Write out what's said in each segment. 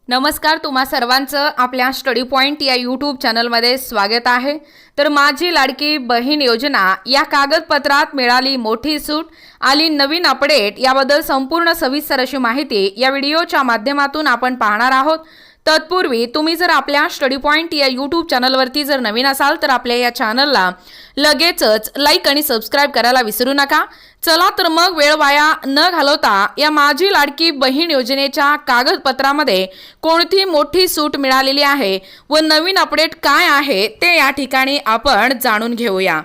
नमस्कार, तुम्हा सर्वांचं आपल्या स्टडी पॉइंट या यूट्यूब चॅनलमध्ये स्वागत आहे। तर माझी लाडकी बहीण योजना या कागदपत्रात मिळाली मोठी सूट, आली नवीन अपडेट, याबद्दल संपूर्ण सविस्तर अशी माहिती या व्हिडिओच्या माध्यमातून आपण पाहणार आहोत। तत्पूर्वी तुम्ही जर आपल्या स्टडी पॉइंट या यूट्यूब चॅनलवरती जर नवीन असाल तर आपल्या या चॅनलला लगेचच लाईक आणि सबस्क्राइब करायला विसरू नका। चला तर मग वेळ वाया न घालवता या माझी लाडकी बहीण योजनेच्या कागदपत्रामध्ये कोणती मोठी सूट मिळालेली आहे व नवीन अपडेट काय आहे ते या ठिकाणी आपण जाणून घेऊया।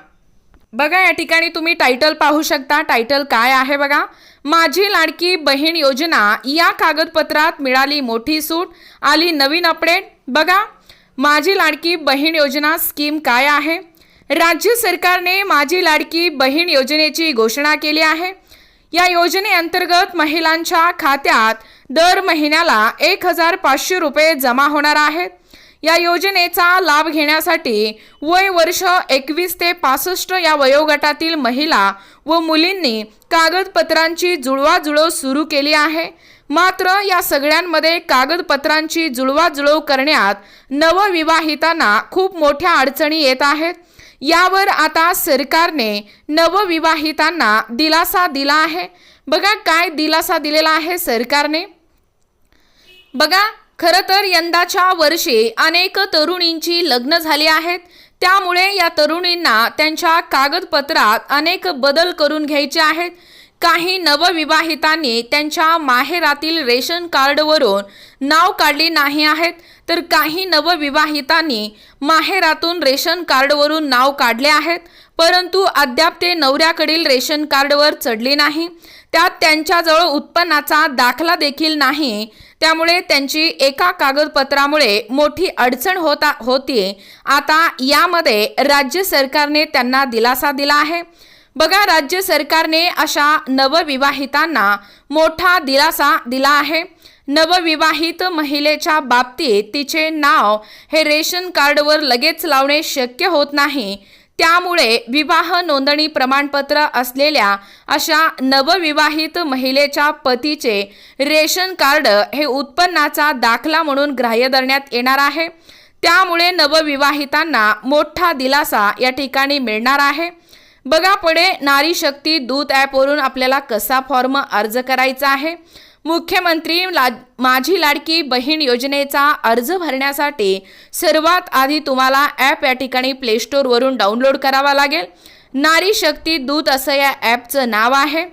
बघा, या ठिकाणी तुम्ही टायटल पाहू शकता। टायटल काय आहे बघा, माझी लाडकी बहीण योजना या कागदपत्रात मिळाली मोठी सूट, आली नवीन अपडेट। बघा, माझी लाडकी बहीण योजना स्कीम काय आहे। राज्य सरकारने माझी लाडकी बहीण योजनेची घोषणा केली आहे। या योजनेअंतर्गत महिलांच्या खात्यात दर महिन्याला 1500 रुपये जमा होणार आहेत। या योजनेचा लाभ घेण्यासाठी वय वर्ष 21 ते 65 या वयोगटातील महिला व मुलींनी कागदपत्रांची जुळवाजुळव सुरू केली आहे। मात्र या सगळ्यांमध्ये कागदपत्रांची जुळवाजुळव करण्यात नवविवाहितांना खूप मोठ्या अडचणी येत आहेत। यावर आता सरकारने नवविवाहितांना दिलासा दिला आहे। बघा, काय दिलासा दिलेला आहे सरकारने। बघा, खरं तर यंदाच्या वर्षी अनेक तरुणींची लग्न झाली आहेत, त्यामुळे या तरुणींना त्यांच्या कागदपत्रात अनेक बदल करून घ्यायचे आहेत। काही नवविवाहितांनी त्यांच्या माहेरातील रेशन कार्डवरून नाव काढले नाही आहेत, तर काही नवविवाहितांनी माहेरातून रेशन कार्डवरून नाव काढले आहेत, परंतु अद्याप ते नवऱ्याकडील रेशन कार्डवर चढले नाही। त्यात त्यांच्याजवळ उत्पन्नाचा दाखला देखील नाही, त्यामुळे त्यांची एका कागदपत्रामुळे मोठी अडचण होती। आता यामध्ये राज्य सरकारने त्यांना दिलासा दिला आहे। बघा, राज्य सरकारने अशा नवविवाहितांना मोठा दिलासा दिला आहे। नवविवाहित महिलेच्या बाबतीत तिचे नाव हे रेशन कार्डवर लगेच लावणे शक्य होत नाही, त्यामुळे विवाह नोंदणी प्रमाणपत्र असलेल्या अशा नवविवाहित महिलेच्या पतीचे रेशन कार्ड हे उत्पन्नाचा दाखला म्हणून ग्राह्य धरण्यात येणार आहे। त्यामुळे नवविवाहितांना मोठा दिलासा या ठिकाणी मिळणार आहे। बघा, पुढे नारी शक्ती दूत ॲपवरून आपल्याला कसा फॉर्म अर्ज करायचा आहे। मुख्यमंत्री माझी लाडकी बहीण योजनेचा अर्ज भरण्यासाठी सर्वात आधी तुम्हाला ॲप या ठिकाणी प्ले स्टोअरवरून डाउनलोड करावा लागेल। नारी शक्ती दूत असं या ॲपचं नाव आहे।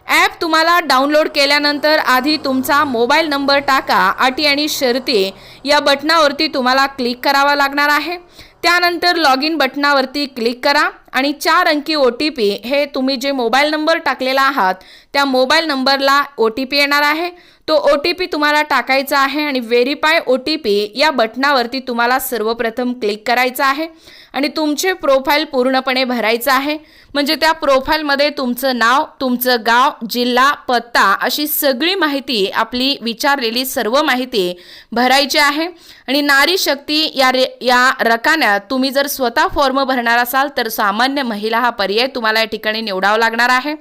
ॲप तुम्हाला डाउनलोड केल्यानंतर आधी तुमचा मोबाईल नंबर टाका, अटी आणि शर्ती या बटनावरती तुम्हाला क्लिक करावा लागणार आहे। त्यानंतर लॉग इन बटनावरती क्लिक करा आणि 4 अंकी OTP हे तुम्ही जे मोबाईल नंबर टाकलेला आहात त्या मोबाईल नंबरला OTP येणार आहे। तो OTP तुम्हाला टाकायचा आहे आणि व्हेरीफाय OTP या बटनावरती तुम्हाला सर्वप्रथम क्लिक करायचं आहे आणि तुमचे प्रोफाईल पूर्णपणे भरायचं आहे। म्हणजे त्या प्रोफाईलमध्ये तुमचं नाव, तुमचं गाव, जिल्हा, पत्ता अशी सगळी माहिती, आपली विचारलेली सर्व माहिती भरायची आहे। आणि नारी शक्ती या रकान्यात तुम्ही जर स्वतः फॉर्म भरणार असाल तर सामान्य महिला हा पर्याय तुम्हाला या ठिकाणी निवडावा लागणार आहे।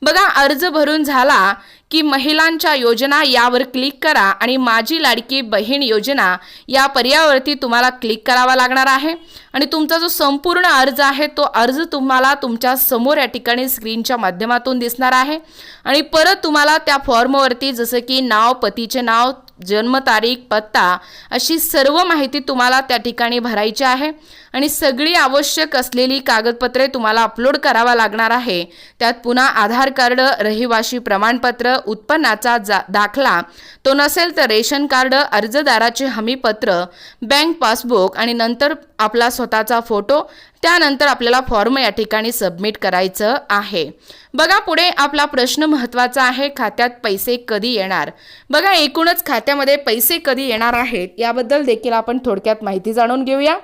बघा, अर्ज भरून झाला की महिलांच्या योजना यावर क्लिक करा आणि माझी लाडकी बहीण योजना या पर्यायावरती तुम्हाला क्लिक करावा लागणार आहे आणि तुमचा जो संपूर्ण अर्ज आहे तो अर्ज तुम्हाला तुमच्या समोर या ठिकाणी स्क्रीनच्या माध्यमातून दिसणार आहे। आणि परत तुम्हाला त्या फॉर्मवरती जसं की नाव, पतीचे नाव, जन्मतारीख, पत्ता अशी सर्व माहिती तुम्हाला त्या ठिकाणी भरायची आहे आणि सगळी आवश्यक असलेली कागदपत्रे तुम्हाला अपलोड करावा लागणार आहे। त्यात पुन्हा आधार कार्ड, रहिवासी प्रमाणपत्र, उत्पन्नाचा दाखला, तो नसेल तर रेशन कार्ड, अर्जदाराचे हमीपत्र, बँक पासबुक आणि नंतर आपला स्वतःचा फोटो। त्यानंतर आपल्याला फॉर्म या ठिकाणी सबमिट करायचं आहे। बघा, पुढे आपला प्रश्न महत्त्वाचा आहे, खात्यात पैसे कधी येणार। बघा, एकूणच खात्यामध्ये पैसे कधी येणार आहेत याबद्दल देखील आपण थोडक्यात माहिती जाणून घेऊया।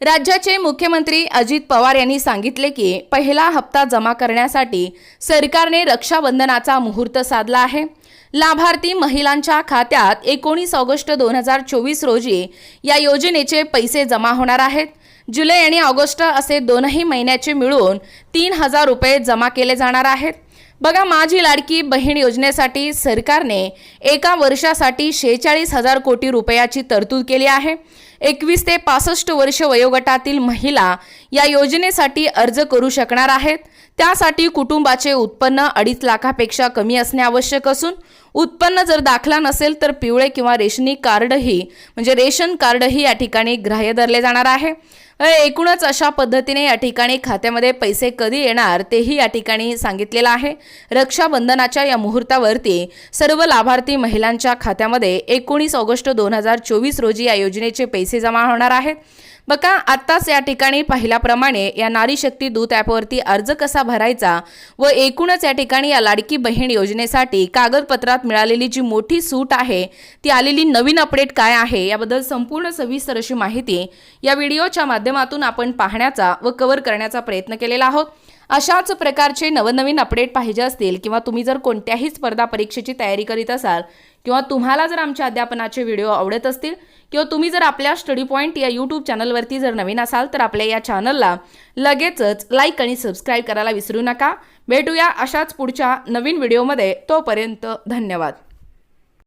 राज्याचे मुख्यमंत्री अजित पवार यांनी सांगितले की पहिला हप्ता जमा करण्यासाठी सरकारने रक्षाबंधनाचा मुहूर्त साधला आहे। लाभार्थी महिलांच्या खात्यात 19 ऑगस्ट 2024 रोजी या योजनेचे पैसे जमा होणार आहेत। जुलै आणि ऑगस्ट असे दोनही महिन्याचे मिळून 3000 रुपये जमा केले जाणार आहेत। बघा, माझी लाडकी बहीण योजनेसाठी सरकारने एका वर्षासाठी 46,000 कोटी रुपयाची तरतूद केली आहे. 21 ते 65 वर्ष वयोगटातील महिला या योजनेसाठी अर्ज करू शकणार आहेत. त्यासाठी कुटुंबाचे उत्पन्न 2.5 लाखापेक्षा कमी असणे आवश्यक असून उत्पन्न जर दाखला नसेल तर पिवळे किंवा रेशनी कार्डही म्हणजे रेशन कार्डही या ठिकाणी ग्राह्य धरले जाणार आहे. एकूणच अशा पद्धतीने या ठिकाणी खात्यामध्ये पैसे कधी येणार तेही या ठिकाणी सांगितलेलं आहे. रक्षाबंधनाच्या या मुहूर्तावरती सर्व लाभार्थी महिलांच्या खात्यामध्ये 19 ऑगस्ट 2024 रोजी या योजनेचे पैसे जमा होणार आहेत. बघा, आत्ताच या ठिकाणी पाहिल्याप्रमाणे या नारी शक्ती दूत ॲपवरती अर्ज कसा भरायचा व एकूणच या ठिकाणी या लाडकी बहीण योजनेसाठी कागदपत्रात मिळालेली जी मोठी सूट आहे ती आलेली नवीन अपडेट काय आहे याबद्दल संपूर्ण सविस्तर अशी माहिती या व्हिडिओच्या माध्यमातून आपण पाहण्याचा व कव्हर करण्याचा प्रयत्न केलेला आहोत. अशाच प्रकारचे नवनवीन अपडेट पाहिजे असतील किंवा तुम्ही जर कोणत्याही स्पर्धा परीक्षेची तयारी करीत असाल किंवा तुम्हाला जर आमच्या अध्यापनाचे व्हिडिओ आवडत असतील किंवा तुम्ही जर आपल्या स्टडी पॉईंट या यूट्यूब चॅनलवरती जर नवीन असाल तर आपल्या या चॅनलला लगेचच लाईक आणि सबस्क्राईब करायला विसरू नका. भेटूया अशाच पुढच्या नवीन व्हिडिओमध्ये. तोपर्यंत धन्यवाद.